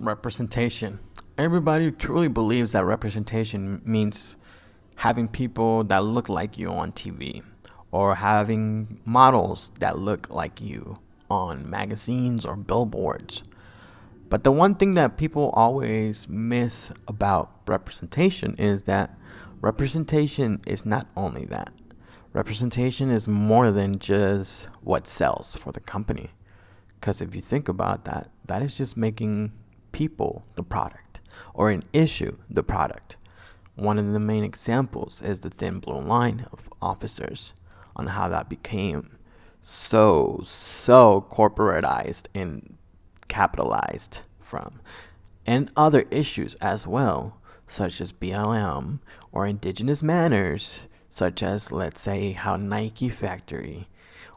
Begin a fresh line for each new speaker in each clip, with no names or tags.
Representation. Everybody truly believes that representation means having people that look like you on TV or having models that look like you on magazines or billboards. But the one thing that people always miss about representation is that representation is not only that. Representation is more than just what sells for the company. Because if you think about that, that is just making people the product or an issue the product. One of the main examples is the thin blue line of officers on how that became so corporatized and capitalized from, and other issues as well, such as BLM or indigenous manners, such as, let's say, how Nike Factory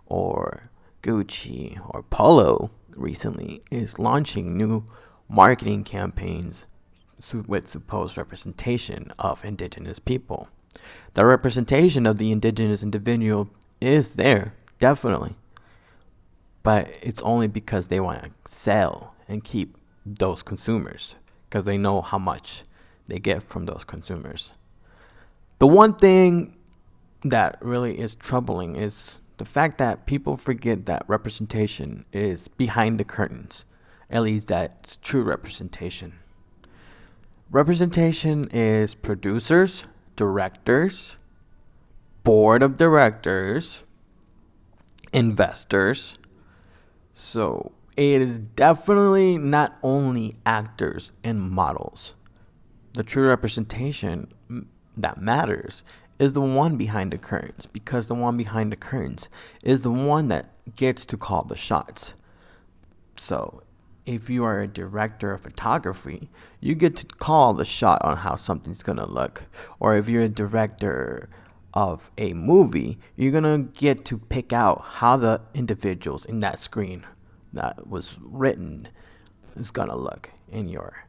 or Gucci or Polo recently is launching new marketing campaigns with supposed representation of indigenous people. The representation of the indigenous individual is there, definitely. But it's only because they want to sell and keep those consumers, because they know how much they get from those consumers. The one thing that really is troubling is the fact that people forget that representation is behind the curtains. At least that's true representation. Representation is producers, directors, board of directors, investors. So it is definitely not only actors and models. The true representation that matters is the one behind the curtains, because the one behind the curtains is the one that gets to call the shots. So if you are a director of photography, you get to call the shot on how something's going to look. Or if you're a director of a movie, you're going to get to pick out how the individuals in that screen that was written is going to look in your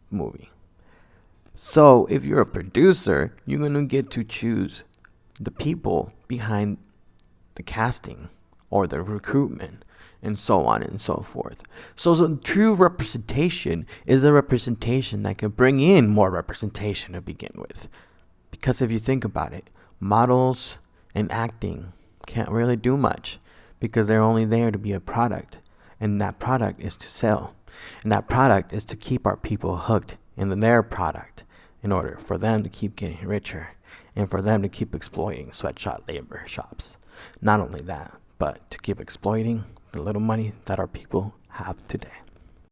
movie. So if you're a producer, you're going to get to choose the people behind the casting or the recruitment and so on and so forth. So the true representation is the representation that can bring in more representation to begin with. Because if you think about it, models and acting can't really do much because they're only there to be a product. And that product is to sell. And that product is to keep our people hooked in their product in order for them to keep getting richer and for them to keep exploiting sweatshop labor shops. Not only that, but to keep exploiting the little money that our people have today.